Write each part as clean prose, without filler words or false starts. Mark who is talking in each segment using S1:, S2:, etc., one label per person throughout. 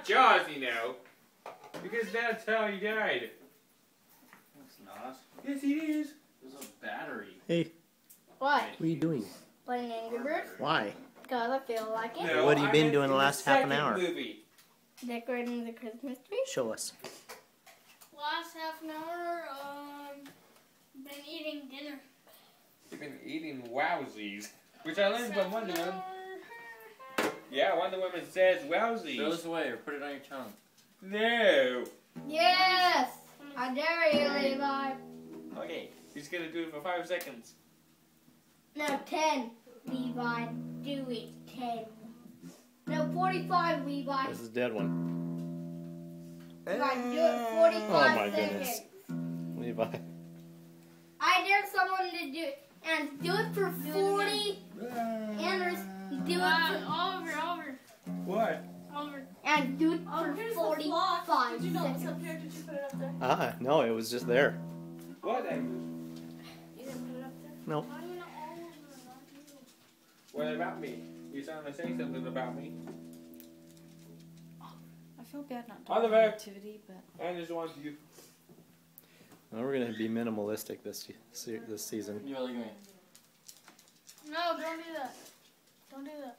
S1: not Jaws, you know. Because that's how he died.
S2: It's not.
S1: Yes, he is.
S2: There's a battery.
S3: Hey,
S4: What?
S3: what are you doing?
S4: Playing Angry Birds?
S3: Why?
S4: Because I feel like it.
S1: No,
S3: What have you been
S1: meant
S3: doing
S1: in
S3: the last half an
S1: second
S3: hour?
S1: Movie.
S4: Decorating the Christmas tree.
S3: Show us.
S5: Last half an hour, been eating dinner.
S1: You've been eating wowsies. Which I learned from Wonder Woman. Yeah, Wonder Woman says wowsies.
S2: Throw this away or put it on your tongue.
S1: No.
S4: Yes! I dare you, Levi.
S1: Okay, he's gonna do it for 5 seconds.
S4: No, 10. Levi, do it. 10. No, 45, Levi.
S3: This is a dead one.
S4: Levi, do it 45
S3: Oh my
S4: seconds.
S3: goodness. Levi.
S4: I dare someone to do it. And do it for 40. And do it for...
S5: Oliver.
S1: What?
S5: Oliver.
S4: And do it
S5: Oh,
S4: for
S5: here's
S4: 45
S5: the floss. Did you know
S4: seconds.
S5: what's up here? Did you put it up there?
S3: Ah, no, it was just there.
S1: What?
S5: You didn't put it up there?
S3: Nope.
S5: Why are you not Oliver? Not you.
S1: What about me? You sound to say something about me.
S6: I feel bad not
S1: On the
S6: doing
S1: back.
S6: activity, but
S1: I just want you.
S3: Well, we're gonna be minimalistic this season.
S2: You really me.
S5: No, don't do that. Don't do that.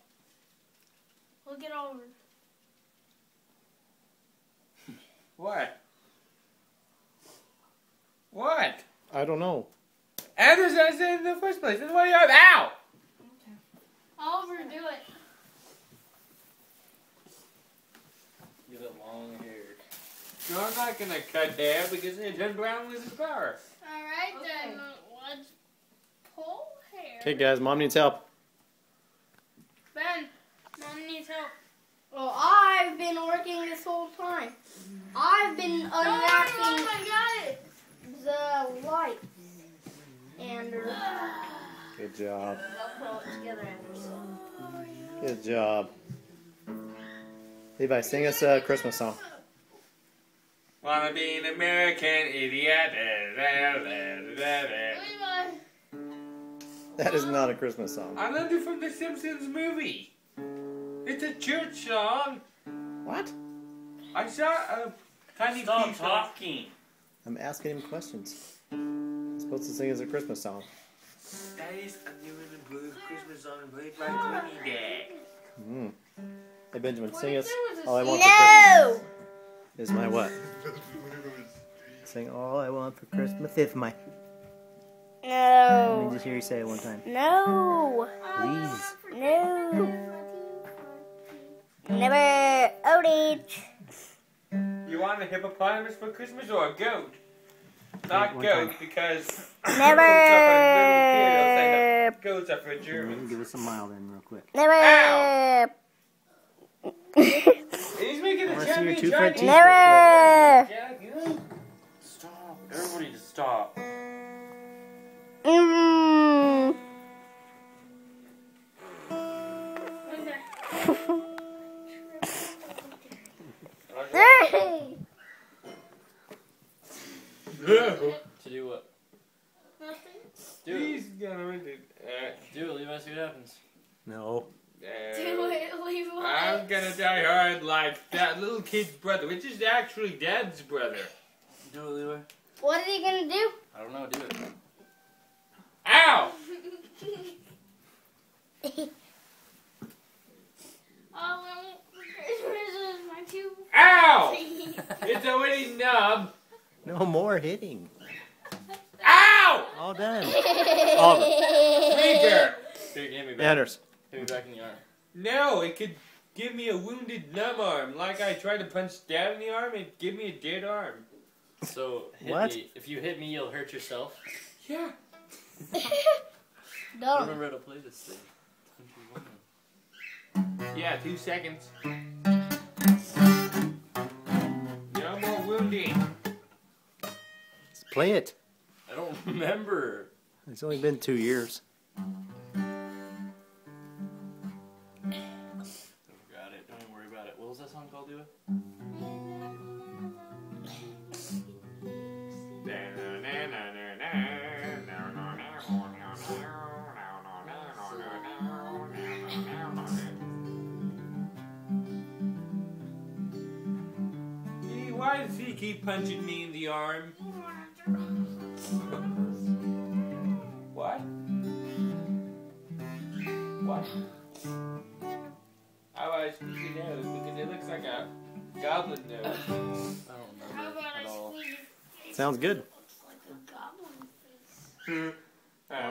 S5: Look at Oliver.
S1: What? What?
S3: I don't know.
S1: Anders, I said in the first place. That's why you have. Ow!
S5: Oliver, do it.
S2: You have long hair.
S1: No, I'm not gonna cut hair because it turned brown with his car.
S5: Alright Okay. then, let's pull hair.
S3: Okay, guys, Mom needs help.
S5: Ben, Mom needs help.
S4: Well, I've been working this whole time. I've been
S5: Don't worry, Mom,
S4: unwrapping
S5: I got it.
S4: the lights. And
S3: Good job.
S4: I'll pull it together after.
S3: Good job. Levi, sing us a Christmas song.
S1: Wanna be an American idiot.
S5: Levi.
S3: That is not a Christmas song.
S1: I learned it from the Simpsons movie. It's a church song.
S3: What?
S1: I saw a tiny
S2: Stop
S1: piece
S2: talking.
S3: I'm asking him questions. I'm supposed to sing as a Christmas song.
S1: That is a new and blue Christmas song played by Tony Day.
S3: Hey, Benjamin, sing us
S5: What if there was a
S3: All I Want for Christmas
S4: No!
S3: is my what? Sing All I Want for Christmas is my... Let me
S4: No!
S3: just hear you say it one time.
S4: No!
S3: Please.
S4: No! Never own it!
S1: You want a hippopotamus for Christmas or a goat? Not
S3: One
S1: goat
S3: time.
S1: because
S4: Never!
S1: goats are for Germans.
S3: Give us a mile then, real quick.
S4: Never!
S1: He's making
S3: I
S1: a
S3: wanna see your
S1: champion
S3: two front
S1: Chinese.
S3: teeth.
S4: Never!
S1: Jack, you know?
S2: Stop. Everybody just stop.
S4: Mm. Hey!
S2: To do what?
S5: Nothing.
S2: Do
S1: He's
S2: it.
S1: gonna
S2: Do it, Levi, see what happens.
S3: No.
S5: Do it, Levi.
S1: I'm gonna die hard like that little kid's brother, which is actually Dad's brother.
S2: Do it, Levi.
S4: What are you gonna do?
S2: I don't know, do it.
S1: Ow!
S5: All I want for Christmas is my two.
S1: Ow! It's already numb.
S3: No more hitting.
S1: Ow!
S3: All done. Oliver.
S1: Trigger!
S2: Here, give me back.
S3: Anders.
S2: Hit me back in the arm.
S1: No, it could give me a wounded numb arm. Like I tried to punch Dad in the arm, it'd give me a dead arm.
S2: So, hit
S3: What?
S2: me. If you hit me, you'll hurt yourself.
S1: Yeah.
S2: I
S4: Don't.
S2: remember how to play this thing.
S1: Yeah, 2 seconds. No more wounding.
S3: Let's play it.
S2: I don't remember.
S3: It's only been 2 years.
S2: I forgot it. Don't even worry about it. What was that song called, Levi?
S1: why does he keep punching me in the arm? What? What? I want a squeaky nose because it looks like a goblin nose.
S2: I don't
S5: How
S2: remember
S5: about
S2: at
S5: I
S2: all.
S5: squeeze your face?
S3: Sounds good.
S5: Looks like a goblin face.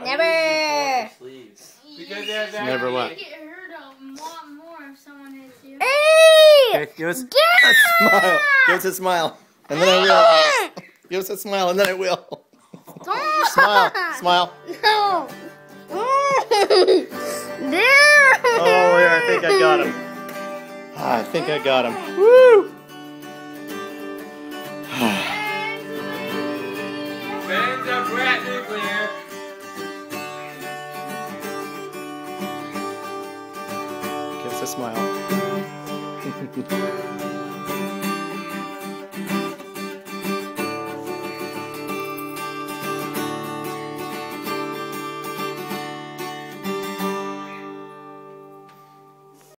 S4: Never.
S2: Sleeves.
S1: Because there's that.
S3: Never what?
S5: You get hurt a lot more if someone hits you.
S4: Hey!
S3: Okay, give us a smile. Give us a smile. And then I will. Give us a smile and then I will. Smile. Smile.
S4: No. There.
S3: Oh, here, I think I got him. Ah, I think I got him. Woo!
S1: Fans of rat nuclear.
S3: Give us a smile.